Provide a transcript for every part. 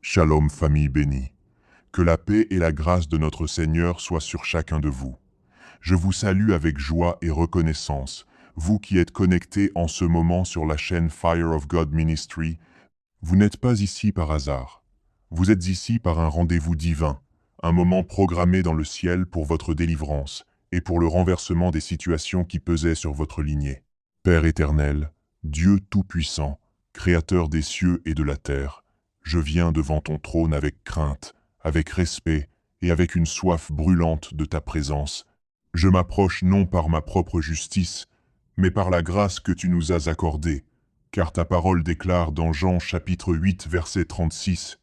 Shalom famille bénie. Que la paix et la grâce de notre Seigneur soient sur chacun de vous. Je vous salue avec joie et reconnaissance, vous qui êtes connectés en ce moment sur la chaîne Fire of God Ministry. Vous n'êtes pas ici par hasard. Vous êtes ici par un rendez-vous divin, un moment programmé dans le ciel pour votre délivrance et pour le renversement des situations qui pesaient sur votre lignée. Père éternel, Dieu Tout-Puissant, Créateur des cieux et de la terre, je viens devant ton trône avec crainte, avec respect et avec une soif brûlante de ta présence. Je m'approche non par ma propre justice, mais par la grâce que tu nous as accordée, car ta parole déclare dans Jean chapitre 8 verset 36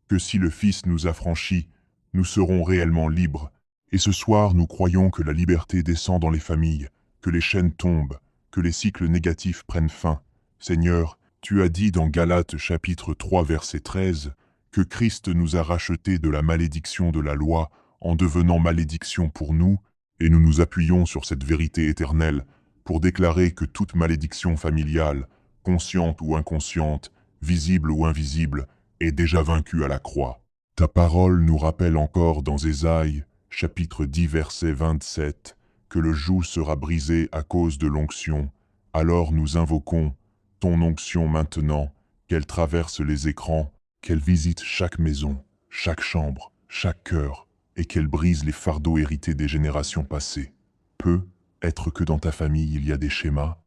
que si le Fils nous affranchit, nous serons réellement libres. Et ce soir, nous croyons que la liberté descend dans les familles, que les chaînes tombent, que les cycles négatifs prennent fin. Seigneur, tu as dit dans Galates chapitre 3 verset 13 que Christ nous a rachetés de la malédiction de la loi en devenant malédiction pour nous, et nous nous appuyons sur cette vérité éternelle pour déclarer que toute malédiction familiale, consciente ou inconsciente, visible ou invisible, est déjà vaincue à la croix. Ta parole nous rappelle encore dans Ésaïe, chapitre 10 verset 27, que le joug sera brisé à cause de l'onction. Alors nous invoquons ton onction maintenant, qu'elle traverse les écrans, qu'elle visite chaque maison, chaque chambre, chaque cœur, et qu'elle brise les fardeaux hérités des générations passées. Peut être que dans ta famille il y a des schémas,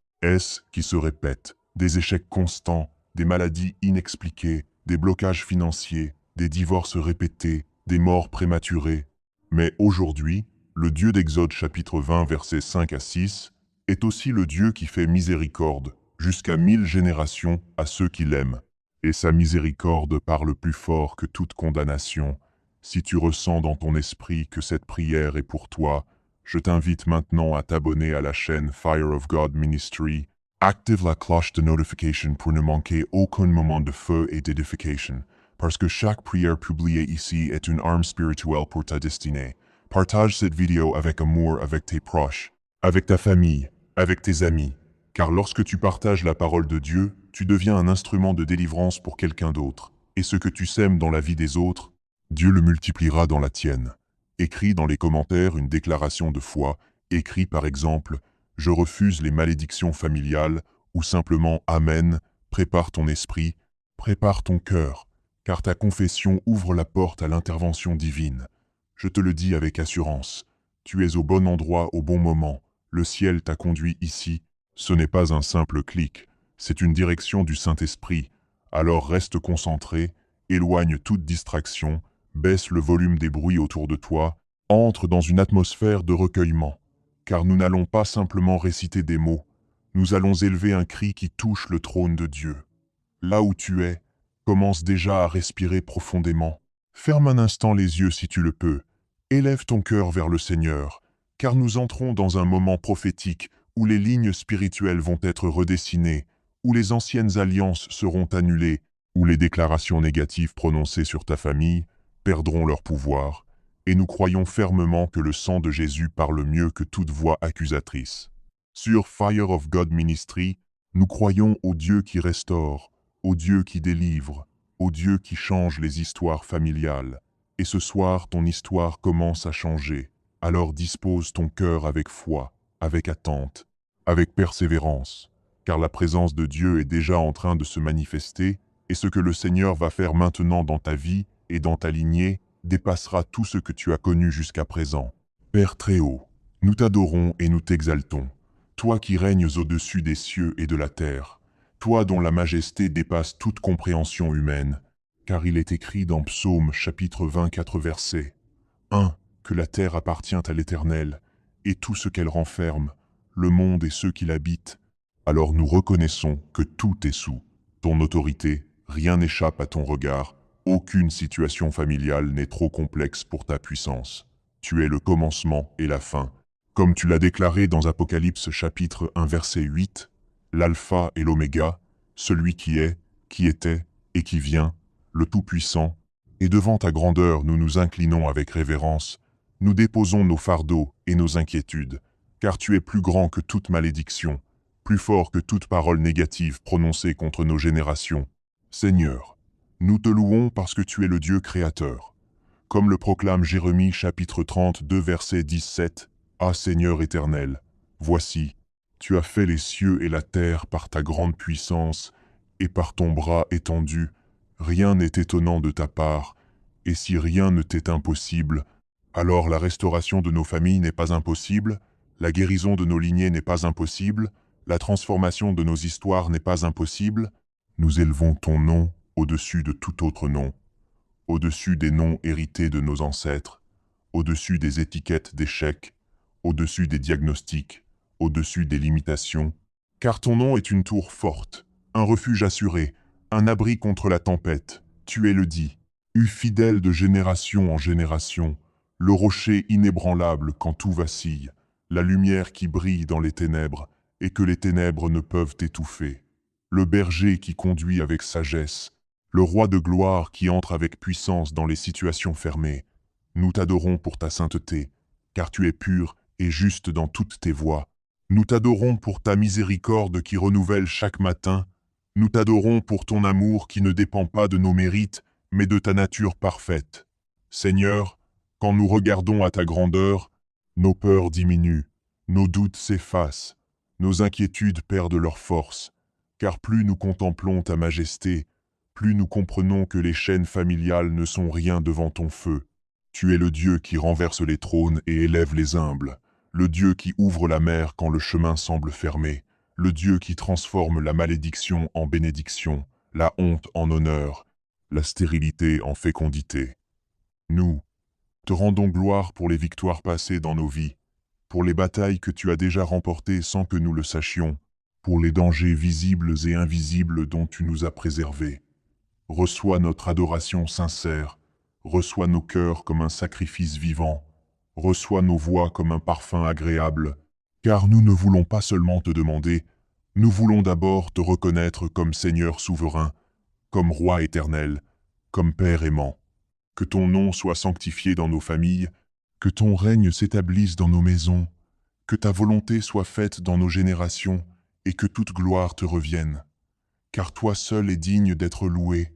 qui se répètent, des échecs constants, des maladies inexpliquées, des blocages financiers, des divorces répétés, des morts prématurées. Mais aujourd'hui, le Dieu d'Exode chapitre 20 versets 5 à 6 est aussi le Dieu qui fait miséricorde jusqu'à 1000 générations à ceux qui l'aiment. Et sa miséricorde parle plus fort que toute condamnation. Si tu ressens dans ton esprit que cette prière est pour toi, je t'invite maintenant à t'abonner à la chaîne Fire of God Ministry. Active la cloche de notification pour ne manquer aucun moment de feu et d'édification, parce que chaque prière publiée ici est une arme spirituelle pour ta destinée. Partage cette vidéo avec amour avec tes proches, avec ta famille, avec tes amis, car lorsque tu partages la parole de Dieu, tu deviens un instrument de délivrance pour quelqu'un d'autre, et ce que tu sèmes dans la vie des autres, Dieu le multipliera dans la tienne. Écris dans les commentaires une déclaration de foi, écris par exemple « Je refuse les malédictions familiales » ou simplement « Amen », prépare ton esprit, prépare ton cœur, car ta confession ouvre la porte à l'intervention divine. Je te le dis avec assurance, tu es au bon endroit au bon moment, le ciel t'a conduit ici, ce n'est pas un simple clic, c'est une direction du Saint-Esprit. Alors reste concentré, éloigne toute distraction, baisse le volume des bruits autour de toi, entre dans une atmosphère de recueillement. Car nous n'allons pas simplement réciter des mots, nous allons élever un cri qui touche le trône de Dieu. Là où tu es, commence déjà à respirer profondément. Ferme un instant les yeux si tu le peux. Élève ton cœur vers le Seigneur, car nous entrons dans un moment prophétique où les lignes spirituelles vont être redessinées, où les anciennes alliances seront annulées, où les déclarations négatives prononcées sur ta famille perdront leur pouvoir, et nous croyons fermement que le sang de Jésus parle mieux que toute voix accusatrice. Sur Fire of God Ministry, nous croyons au Dieu qui restaure, au Dieu qui délivre, au Dieu qui change les histoires familiales. Et ce soir, ton histoire commence à changer. Alors dispose ton cœur avec foi, avec attente, avec persévérance, car la présence de Dieu est déjà en train de se manifester, et ce que le Seigneur va faire maintenant dans ta vie et dans ta lignée dépassera tout ce que tu as connu jusqu'à présent. Père très haut, nous t'adorons et nous t'exaltons, toi qui règnes au-dessus des cieux et de la terre, toi dont la majesté dépasse toute compréhension humaine, car il est écrit dans Psaume chapitre 24 verset 1 que la terre appartient à l'Éternel, et tout ce qu'elle renferme, le monde et ceux qui l'habitent. Alors nous reconnaissons que tout est sous ton autorité, rien n'échappe à ton regard, aucune situation familiale n'est trop complexe pour ta puissance. Tu es le commencement et la fin. Comme tu l'as déclaré dans Apocalypse chapitre 1 verset 8, l'alpha et l'oméga, celui qui est, qui était et qui vient, le Tout-Puissant, et devant ta grandeur nous nous inclinons avec révérence, nous déposons nos fardeaux et nos inquiétudes, car tu es plus grand que toute malédiction, plus fort que toute parole négative prononcée contre nos générations. Seigneur, Nous te louons parce que tu es le Dieu créateur. Comme le proclame Jérémie chapitre 32 verset 17, « Ah Seigneur éternel, voici, tu as fait les cieux et la terre par ta grande puissance, et par ton bras étendu, rien n'est étonnant de ta part, et si rien ne t'est impossible, alors la restauration de nos familles n'est pas impossible, la guérison de nos lignées n'est pas impossible, la transformation de nos histoires n'est pas impossible. Nous élevons ton nom au-dessus de tout autre nom, au-dessus des noms hérités de nos ancêtres, au-dessus des étiquettes d'échecs, au-dessus des diagnostics, au-dessus des limitations, car ton nom est une tour forte, un refuge assuré, un abri contre la tempête. Tu es le dit, fidèle de génération en génération, le rocher inébranlable quand tout vacille, la lumière qui brille dans les ténèbres et que les ténèbres ne peuvent étouffer, le berger qui conduit avec sagesse, le roi de gloire qui entre avec puissance dans les situations fermées. Nous t'adorons pour ta sainteté, car tu es pur et juste dans toutes tes voies. Nous t'adorons pour ta miséricorde qui renouvelle chaque matin. Nous t'adorons pour ton amour qui ne dépend pas de nos mérites, mais de ta nature parfaite. Seigneur, quand nous regardons à ta grandeur, nos peurs diminuent, nos doutes s'effacent, nos inquiétudes perdent leur force, car plus nous contemplons ta majesté, plus nous comprenons que les chaînes familiales ne sont rien devant ton feu. Tu es le Dieu qui renverse les trônes et élève les humbles, le Dieu qui ouvre la mer quand le chemin semble fermé, le Dieu qui transforme la malédiction en bénédiction, la honte en honneur, la stérilité en fécondité. Nous te rendons gloire pour les victoires passées dans nos vies, pour les batailles que tu as déjà remportées sans que nous le sachions, pour les dangers visibles et invisibles dont tu nous as préservés. Reçois notre adoration sincère, reçois nos cœurs comme un sacrifice vivant, reçois nos voix comme un parfum agréable, car nous ne voulons pas seulement te demander, nous voulons d'abord te reconnaître comme Seigneur souverain, comme Roi éternel, comme Père aimant. Que ton nom soit sanctifié dans nos familles, que ton règne s'établisse dans nos maisons, que ta volonté soit faite dans nos générations, et que toute gloire te revienne. Car toi seul es digne d'être loué,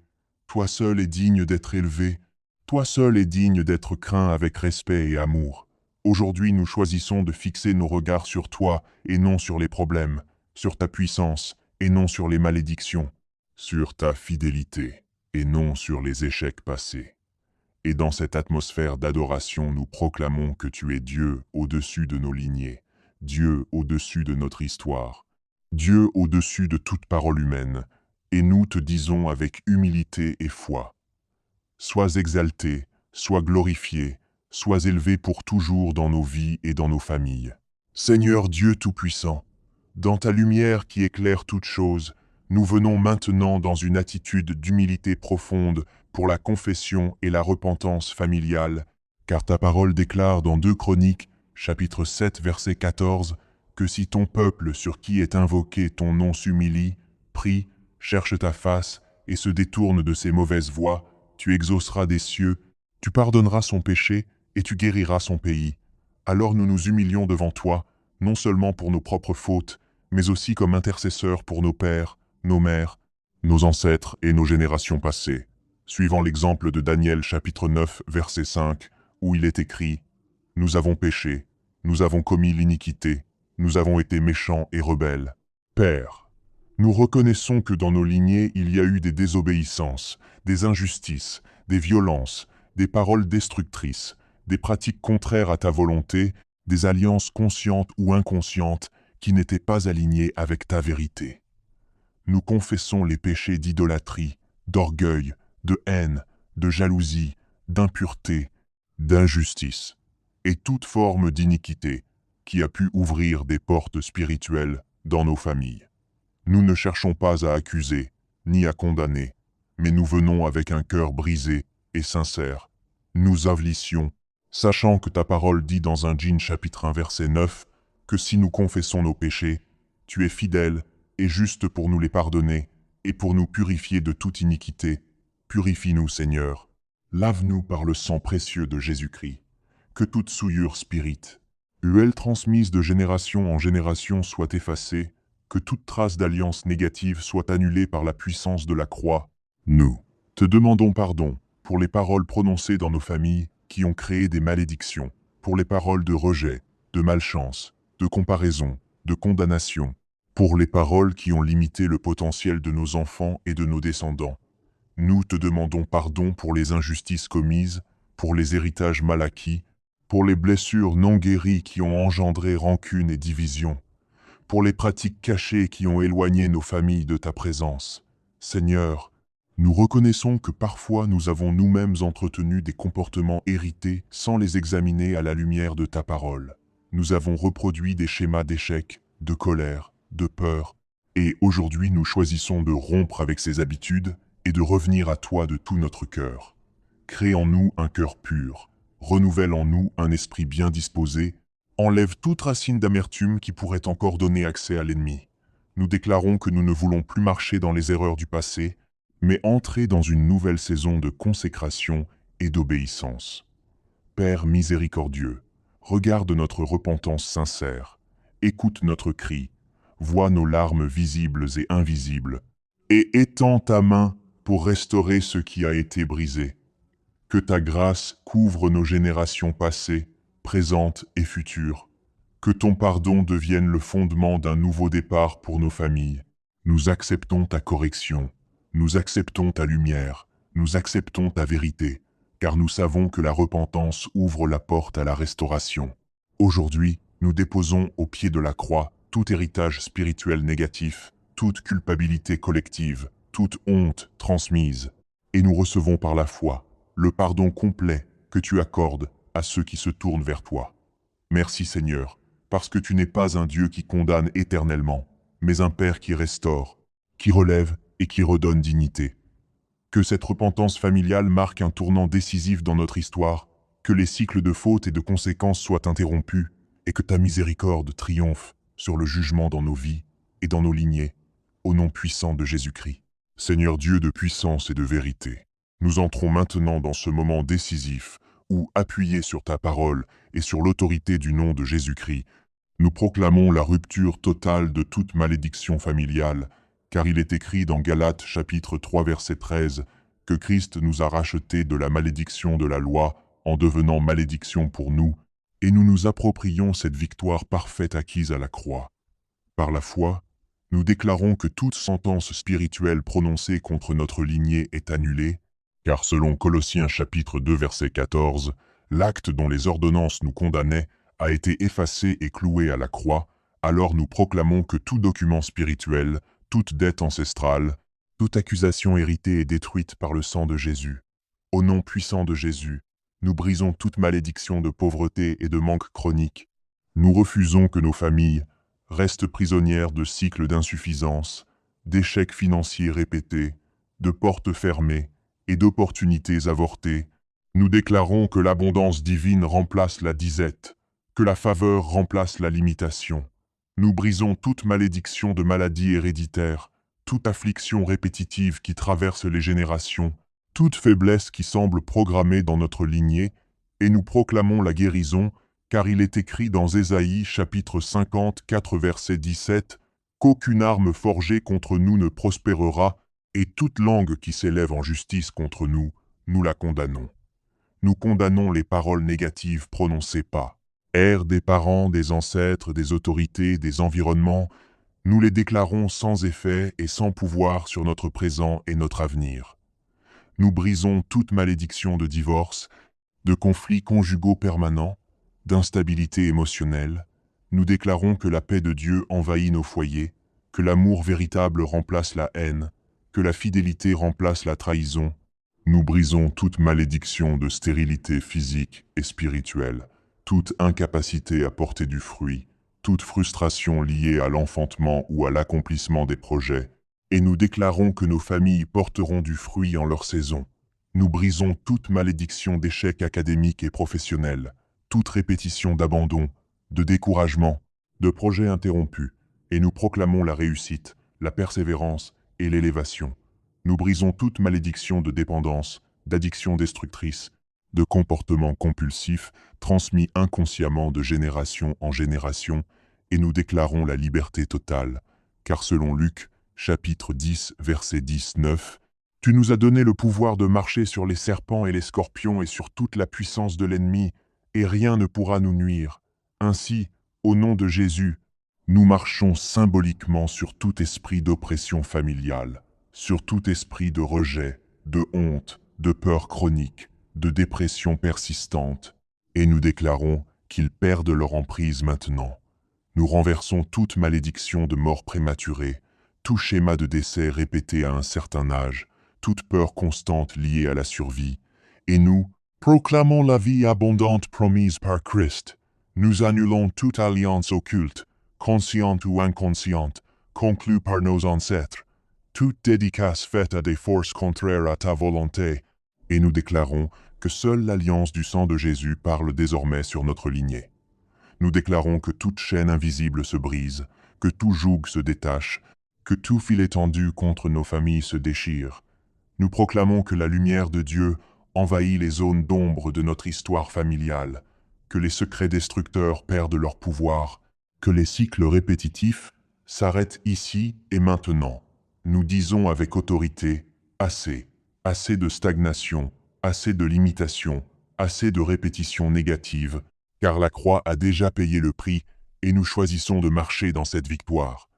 toi seul es digne d'être élevé, toi seul es digne d'être craint avec respect et amour. Aujourd'hui nous choisissons de fixer nos regards sur toi et non sur les problèmes, sur ta puissance et non sur les malédictions, sur ta fidélité et non sur les échecs passés. Et dans cette atmosphère d'adoration, nous proclamons que tu es Dieu au-dessus de nos lignées, Dieu au-dessus de notre histoire, Dieu au-dessus de toute parole humaine, et nous te disons avec humilité et foi. Sois exalté, sois glorifié, sois élevé pour toujours dans nos vies et dans nos familles. Seigneur Dieu Tout-Puissant, dans ta lumière qui éclaire toutes choses, nous venons maintenant dans une attitude d'humilité profonde pour la confession et la repentance familiale, car ta parole déclare dans 2 Chroniques, chapitre 7, verset 14, que si ton peuple sur qui est invoqué ton nom s'humilie, prie, cherche ta face et se détourne de ses mauvaises voies, tu exauceras des cieux, tu pardonneras son péché et tu guériras son pays. Alors nous nous humilions devant toi, non seulement pour nos propres fautes, mais aussi comme intercesseurs pour nos pères, nos mères, nos ancêtres et nos générations passées. Suivant l'exemple de Daniel chapitre 9, verset 5, où il est écrit « Nous avons péché, nous avons commis l'iniquité, nous avons été méchants et rebelles. Père, nous reconnaissons que dans nos lignées il y a eu des désobéissances, des injustices, des violences, des paroles destructrices, des pratiques contraires à ta volonté, des alliances conscientes ou inconscientes qui n'étaient pas alignées avec ta vérité. Nous confessons les péchés d'idolâtrie, d'orgueil, de haine, de jalousie, d'impureté, d'injustice, et toute forme d'iniquité qui a pu ouvrir des portes spirituelles dans nos familles. Nous ne cherchons pas à accuser, ni à condamner, mais nous venons avec un cœur brisé et sincère. Nous avlissions, sachant que ta parole dit dans 1 Jean chapitre 1 verset 9, que si nous confessons nos péchés, tu es fidèle et juste pour nous les pardonner et pour nous purifier de toute iniquité. Purifie-nous, Seigneur. Lave-nous par le sang précieux de Jésus-Christ. Que toute souillure spirite, transmise de génération en génération soit effacée, que toute trace d'alliance négative soit annulée par la puissance de la croix. Nous Te demandons pardon pour les paroles prononcées dans nos familles qui ont créé des malédictions, pour les paroles de rejet, de malchance, de comparaison, de condamnation, pour les paroles qui ont limité le potentiel de nos enfants et de nos descendants. Nous te demandons pardon pour les injustices commises, pour les héritages mal acquis, pour les blessures non guéries qui ont engendré rancune et division, pour les pratiques cachées qui ont éloigné nos familles de ta présence. Seigneur, nous reconnaissons que parfois nous avons nous-mêmes entretenu des comportements hérités sans les examiner à la lumière de ta parole. Nous avons reproduit des schémas d'échec, de colère, de peur, et aujourd'hui nous choisissons de rompre avec ces habitudes et de revenir à toi de tout notre cœur. Crée en nous un cœur pur, renouvelle en nous un esprit bien disposé, enlève toute racine d'amertume qui pourrait encore donner accès à l'ennemi. Nous déclarons que nous ne voulons plus marcher dans les erreurs du passé, mais entrer dans une nouvelle saison de consécration et d'obéissance. Père miséricordieux, regarde notre repentance sincère, écoute notre cri, vois nos larmes visibles et invisibles, et étends ta main pour restaurer ce qui a été brisé. Que ta grâce couvre nos générations passées, présentes et futures. Que ton pardon devienne le fondement d'un nouveau départ pour nos familles. Nous acceptons ta correction, nous acceptons ta lumière, nous acceptons ta vérité, car nous savons que la repentance ouvre la porte à la restauration. Aujourd'hui, nous déposons au pied de la croix tout héritage spirituel négatif, toute culpabilité collective, toute honte transmise, et nous recevons par la foi le pardon complet que tu accordes à ceux qui se tournent vers toi. Merci Seigneur, parce que tu n'es pas un Dieu qui condamne éternellement, mais un Père qui restaure, qui relève et qui redonne dignité. Que cette repentance familiale marque un tournant décisif dans notre histoire, que les cycles de fautes et de conséquences soient interrompus, et que ta miséricorde triomphe sur le jugement dans nos vies et dans nos lignées, au nom puissant de Jésus-Christ. Seigneur Dieu de puissance et de vérité, nous entrons maintenant dans ce moment décisif où, appuyés sur ta parole et sur l'autorité du nom de Jésus-Christ, nous proclamons la rupture totale de toute malédiction familiale, car il est écrit dans Galates chapitre 3 verset 13 que Christ nous a rachetés de la malédiction de la loi en devenant malédiction pour nous, et nous nous approprions cette victoire parfaite acquise à la croix. Par la foi, nous déclarons que toute sentence spirituelle prononcée contre notre lignée est annulée, car selon Colossiens chapitre 2 verset 14, l'acte dont les ordonnances nous condamnaient a été effacé et cloué à la croix, alors nous proclamons que tout document spirituel, toute dette ancestrale, toute accusation héritée est détruite par le sang de Jésus. Au nom puissant de Jésus, nous brisons toute malédiction de pauvreté et de manque chronique. Nous refusons que nos familles restent prisonnières de cycles d'insuffisance, d'échecs financiers répétés, de portes fermées et d'opportunités avortées. Nous déclarons que l'abondance divine remplace la disette, que la faveur remplace la limitation. Nous brisons toute malédiction de maladie héréditaire, toute affliction répétitive qui traverse les générations, toute faiblesse qui semble programmée dans notre lignée, et nous proclamons la guérison, car il est écrit dans Ésaïe chapitre 54 verset 17, qu'aucune arme forgée contre nous ne prospérera, et toute langue qui s'élève en justice contre nous, nous la condamnons. Nous condamnons les paroles négatives prononcées par des parents, des ancêtres, des autorités, des environnements. Nous les déclarons sans effet et sans pouvoir sur notre présent et notre avenir. Nous brisons toute malédiction de divorce, de conflits conjugaux permanents, d'instabilité émotionnelle. Nous déclarons que la paix de Dieu envahit nos foyers, que l'amour véritable remplace la haine, que la fidélité remplace la trahison. Nous brisons toute malédiction de stérilité physique et spirituelle, toute incapacité à porter du fruit, toute frustration liée à l'enfantement ou à l'accomplissement des projets, et nous déclarons que nos familles porteront du fruit en leur saison. Nous brisons toute malédiction d'échec académique et professionnel, toute répétition d'abandon, de découragement, de projets interrompus, et nous proclamons la réussite, la persévérance et l'élévation. Nous brisons toute malédiction de dépendance, d'addiction destructrice, de comportements compulsifs transmis inconsciemment de génération en génération, et nous déclarons la liberté totale, car selon Luc, chapitre 10, verset 19, Tu nous as donné le pouvoir de marcher sur les serpents et les scorpions et sur toute la puissance de l'ennemi, et rien ne pourra nous nuire. Ainsi, au nom de Jésus, nous marchons symboliquement sur tout esprit d'oppression familiale, sur tout esprit de rejet, de honte, de peur chronique, de dépression persistante, et nous déclarons qu'ils perdent leur emprise maintenant. Nous renversons toute malédiction de mort prématurée, tout schéma de décès répété à un certain âge, toute peur constante liée à la survie, et nous proclamons la vie abondante promise par Christ. Nous annulons toute alliance occulte, consciente ou inconsciente, conclue par nos ancêtres, toute dédicace faite à des forces contraires à ta volonté, et nous déclarons que seule l'alliance du sang de Jésus parle désormais sur notre lignée. Nous déclarons que toute chaîne invisible se brise, que tout joug se détache, que tout fil étendu contre nos familles se déchire. Nous proclamons que la lumière de Dieu envahit les zones d'ombre de notre histoire familiale, que les secrets destructeurs perdent leur pouvoir, que les cycles répétitifs s'arrêtent ici et maintenant. Nous disons avec autorité, assez, assez de stagnation, assez de limitation, assez de répétitions négatives, car la croix a déjà payé le prix et nous choisissons de marcher dans cette victoire.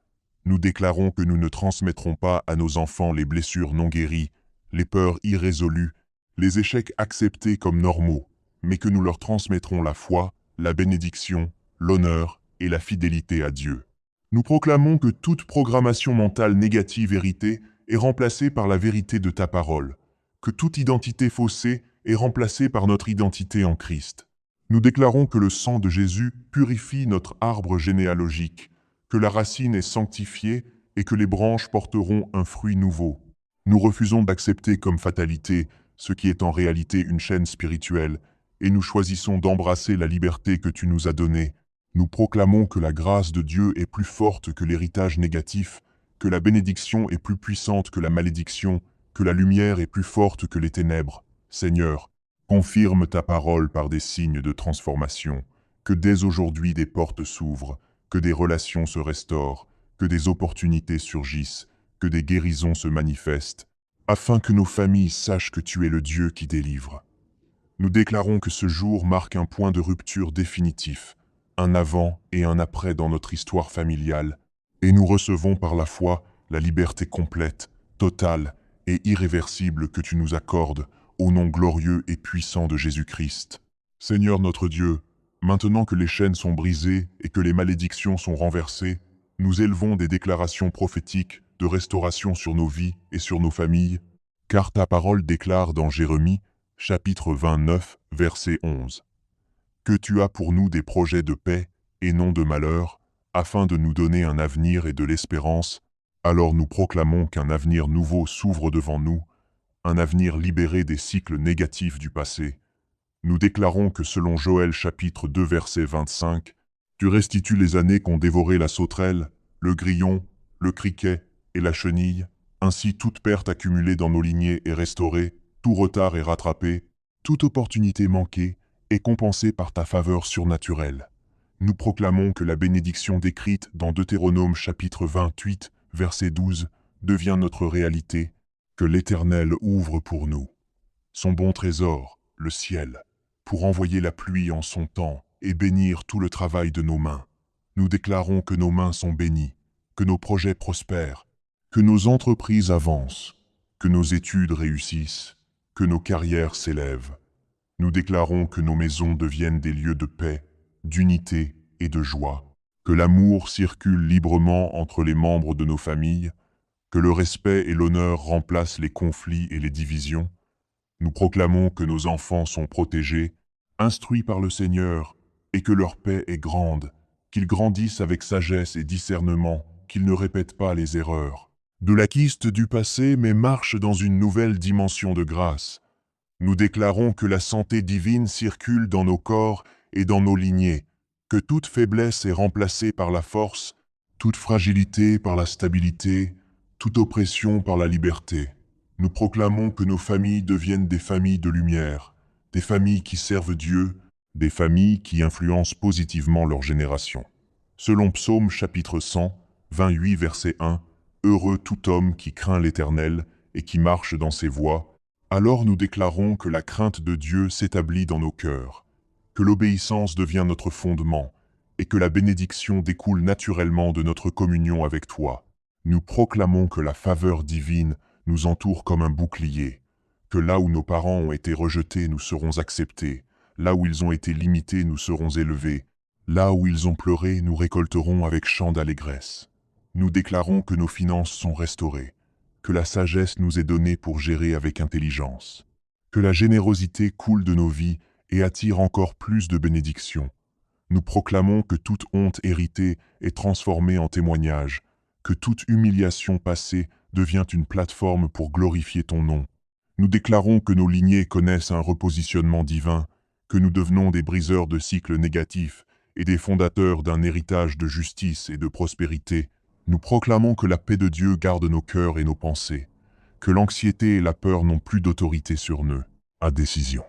Nous déclarons que nous ne transmettrons pas à nos enfants les blessures non guéries, les peurs irrésolues, les échecs acceptés comme normaux, mais que nous leur transmettrons la foi, la bénédiction, l'honneur et la fidélité à Dieu. Nous proclamons que toute programmation mentale négative héritée est remplacée par la vérité de ta parole, que toute identité faussée est remplacée par notre identité en Christ. Nous déclarons que le sang de Jésus purifie notre arbre généalogique, que la racine est sanctifiée et que les branches porteront un fruit nouveau. Nous refusons d'accepter comme fatalité ce qui est en réalité une chaîne spirituelle, et nous choisissons d'embrasser la liberté que tu nous as donnée. Nous proclamons que la grâce de Dieu est plus forte que l'héritage négatif, que la bénédiction est plus puissante que la malédiction, que la lumière est plus forte que les ténèbres. Seigneur, confirme ta parole par des signes de transformation, que dès aujourd'hui des portes s'ouvrent, que des relations se restaurent, que des opportunités surgissent, que des guérisons se manifestent, afin que nos familles sachent que tu es le Dieu qui délivre. Nous déclarons que ce jour marque un point de rupture définitif, un avant et un après dans notre histoire familiale, et nous recevons par la foi la liberté complète, totale et irréversible que tu nous accordes au nom glorieux et puissant de Jésus-Christ. Seigneur notre Dieu, maintenant que les chaînes sont brisées et que les malédictions sont renversées, nous élevons des déclarations prophétiques de restauration sur nos vies et sur nos familles, car ta parole déclare dans Jérémie, chapitre 29, verset 11, que tu as pour nous des projets de paix et non de malheur, afin de nous donner un avenir et de l'espérance. Alors nous proclamons qu'un avenir nouveau s'ouvre devant nous, un avenir libéré des cycles négatifs du passé. Nous déclarons que selon Joël chapitre 2 verset 25, tu restitues les années qu'ont dévoré la sauterelle, le grillon, le criquet et la chenille, ainsi toute perte accumulée dans nos lignées est restaurée, tout retard est rattrapé, toute opportunité manquée est compensée par ta faveur surnaturelle. Nous proclamons que la bénédiction décrite dans Deutéronome chapitre 28 verset 12 devient notre réalité, que l'Éternel ouvre pour nous son bon trésor, le ciel, pour envoyer la pluie en son temps et bénir tout le travail de nos mains. Nous déclarons que nos mains sont bénies, que nos projets prospèrent, que nos entreprises avancent, que nos études réussissent, que nos carrières s'élèvent. Nous déclarons que nos maisons deviennent des lieux de paix, d'unité et de joie, que l'amour circule librement entre les membres de nos familles, que le respect et l'honneur remplacent les conflits et les divisions. Nous proclamons que nos enfants sont protégés, instruits par le Seigneur, et que leur paix est grande, qu'ils grandissent avec sagesse et discernement, qu'ils ne répètent pas les erreurs de la quiste du passé, mais marchent dans une nouvelle dimension de grâce. Nous déclarons que la santé divine circule dans nos corps et dans nos lignées, que toute faiblesse est remplacée par la force, toute fragilité par la stabilité, toute oppression par la liberté. Nous proclamons que nos familles deviennent des familles de lumière, des familles qui servent Dieu, des familles qui influencent positivement leur génération. Selon Psaume chapitre 100, 28 verset 1, « Heureux tout homme qui craint l'Éternel et qui marchent dans ses voies, alors nous déclarons que la crainte de Dieu s'établit dans nos cœurs, que l'obéissance devient notre fondement, et que la bénédiction découle naturellement de notre communion avec toi. Nous proclamons que la faveur divine nous entoure comme un bouclier, que là où nos parents ont été rejetés, nous serons acceptés, là où ils ont été limités, nous serons élevés, là où ils ont pleuré, nous récolterons avec chant d'allégresse. Nous déclarons que nos finances sont restaurées, que la sagesse nous est donnée pour gérer avec intelligence, que la générosité coule de nos vies et attire encore plus de bénédictions. Nous proclamons que toute honte héritée est transformée en témoignage, que toute humiliation passée devient une plateforme pour glorifier ton nom. Nous déclarons que nos lignées connaissent un repositionnement divin, que nous devenons des briseurs de cycles négatifs et des fondateurs d'un héritage de justice et de prospérité. Nous proclamons que la paix de Dieu garde nos cœurs et nos pensées, que l'anxiété et la peur n'ont plus d'autorité sur nous. À décision.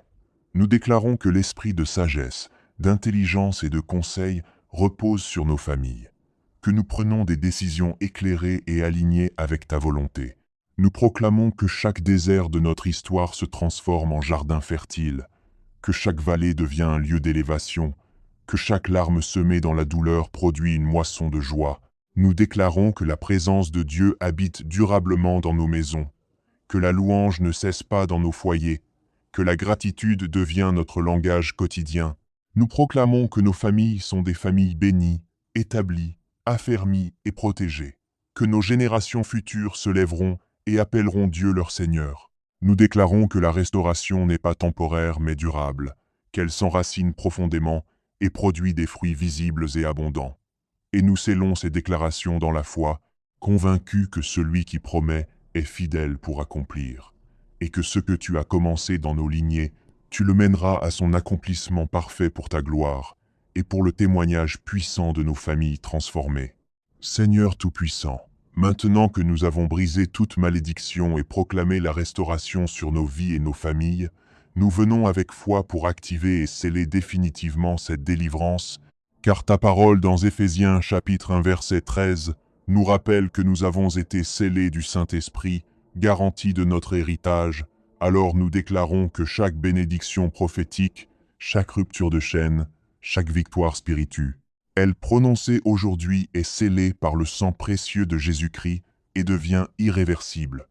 Nous déclarons que l'esprit de sagesse, d'intelligence et de conseil repose sur nos familles, que nous prenons des décisions éclairées et alignées avec ta volonté. Nous proclamons que chaque désert de notre histoire se transforme en jardin fertile, que chaque vallée devient un lieu d'élévation, que chaque larme semée dans la douleur produit une moisson de joie. Nous déclarons que la présence de Dieu habite durablement dans nos maisons, que la louange ne cesse pas dans nos foyers, que la gratitude devient notre langage quotidien. Nous proclamons que nos familles sont des familles bénies, établies, affermies et protégées, que nos générations futures se lèveront et appelleront Dieu leur Seigneur. Nous déclarons que la restauration n'est pas temporaire mais durable, qu'elle s'enracine profondément et produit des fruits visibles et abondants. Et nous scellons ces déclarations dans la foi, convaincus que celui qui promet est fidèle pour accomplir, et que ce que tu as commencé dans nos lignées, tu le mèneras à son accomplissement parfait pour ta gloire, et pour le témoignage puissant de nos familles transformées. Seigneur Tout-Puissant, maintenant que nous avons brisé toute malédiction et proclamé la restauration sur nos vies et nos familles, nous venons avec foi pour activer et sceller définitivement cette délivrance, car ta parole dans Éphésiens chapitre 1 verset 13 nous rappelle que nous avons été scellés du Saint-Esprit, garantie de notre héritage. Alors nous déclarons que chaque bénédiction prophétique, chaque rupture de chaîne, chaque victoire spirituelle, elle prononcée aujourd'hui est scellée par le sang précieux de Jésus-Christ et devient irréversible.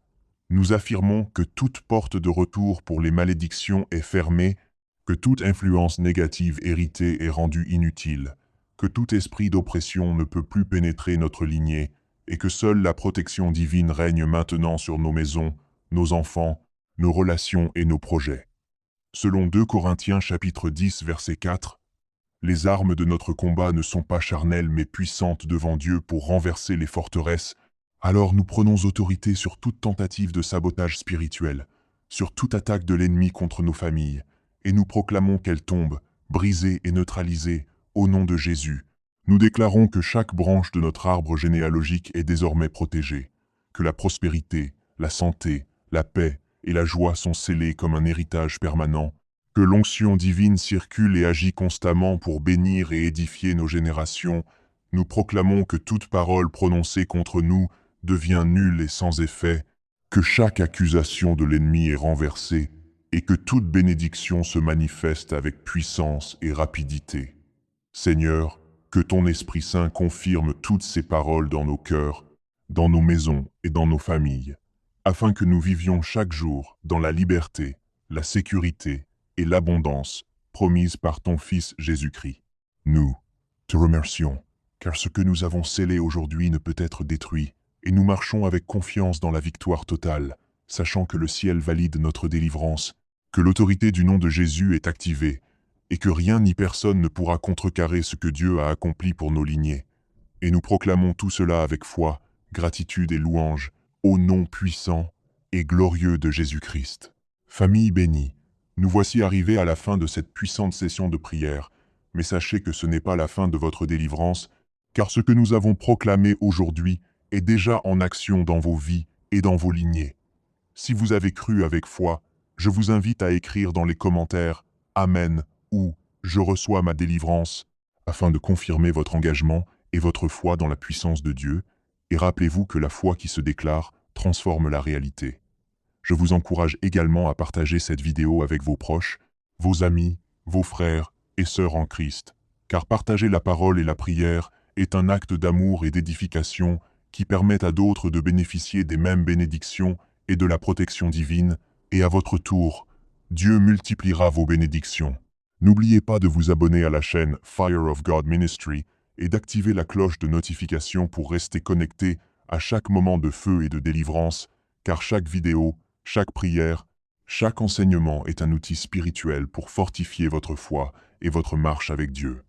Nous affirmons que toute porte de retour pour les malédictions est fermée, que toute influence négative héritée est rendue inutile, que tout esprit d'oppression ne peut plus pénétrer notre lignée, et que seule la protection divine règne maintenant sur nos maisons, nos enfants, nos relations et nos projets. Selon 2 Corinthiens chapitre 10 verset 4, les armes de notre combat ne sont pas charnelles mais puissantes devant Dieu pour renverser les forteresses. Alors nous prenons autorité sur toute tentative de sabotage spirituel, sur toute attaque de l'ennemi contre nos familles, et nous proclamons qu'elle tombe, brisée et neutralisée, au nom de Jésus. Nous déclarons que chaque branche de notre arbre généalogique est désormais protégée, que la prospérité, la santé, la paix et la joie sont scellées comme un héritage permanent, que l'onction divine circule et agit constamment pour bénir et édifier nos générations. Nous proclamons que toute parole prononcée contre nous devient nulle et sans effet, que chaque accusation de l'ennemi est renversée, et que toute bénédiction se manifeste avec puissance et rapidité. Seigneur, que ton Esprit Saint confirme toutes ces paroles dans nos cœurs, dans nos maisons et dans nos familles, afin que nous vivions chaque jour dans la liberté, la sécurité et l'abondance promise par ton Fils Jésus-Christ. Nous te remercions, car ce que nous avons scellé aujourd'hui ne peut être détruit, et nous marchons avec confiance dans la victoire totale, sachant que le ciel valide notre délivrance, que l'autorité du nom de Jésus est activée, et que rien ni personne ne pourra contrecarrer ce que Dieu a accompli pour nos lignées. Et nous proclamons tout cela avec foi, gratitude et louange, au nom puissant et glorieux de Jésus-Christ. Famille bénie, nous voici arrivés à la fin de cette puissante session de prière, mais sachez que ce n'est pas la fin de votre délivrance, car ce que nous avons proclamé aujourd'hui est déjà en action dans vos vies et dans vos lignées. Si vous avez cru avec foi, je vous invite à écrire dans les commentaires « Amen » ou « Je reçois ma délivrance » afin de confirmer votre engagement et votre foi dans la puissance de Dieu, et rappelez-vous que la foi qui se déclare transforme la réalité. Je vous encourage également à partager cette vidéo avec vos proches, vos amis, vos frères et sœurs en Christ, car partager la parole et la prière est un acte d'amour et d'édification qui permettent à d'autres de bénéficier des mêmes bénédictions et de la protection divine, et à votre tour, Dieu multipliera vos bénédictions. N'oubliez pas de vous abonner à la chaîne Fire of God Ministry et d'activer la cloche de notification pour rester connecté à chaque moment de feu et de délivrance, car chaque vidéo, chaque prière, chaque enseignement est un outil spirituel pour fortifier votre foi et votre marche avec Dieu.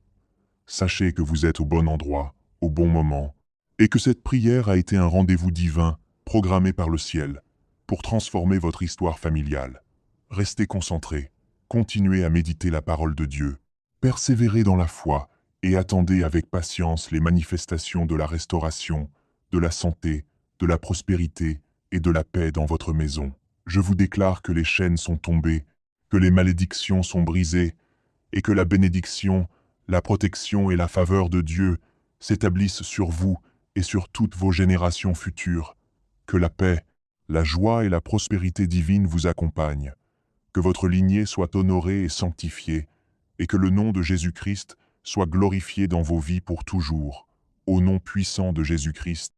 Sachez que vous êtes au bon endroit, au bon moment, et que cette prière a été un rendez-vous divin, programmé par le ciel, pour transformer votre histoire familiale. Restez concentrés, continuez à méditer la parole de Dieu, persévérez dans la foi et attendez avec patience les manifestations de la restauration, de la santé, de la prospérité et de la paix dans votre maison. Je vous déclare que les chaînes sont tombées, que les malédictions sont brisées, et que la bénédiction, la protection et la faveur de Dieu s'établissent sur vous et sur toutes vos générations futures. Que la paix, la joie et la prospérité divine vous accompagnent. Que votre lignée soit honorée et sanctifiée, et que le nom de Jésus-Christ soit glorifié dans vos vies pour toujours. Au nom puissant de Jésus-Christ,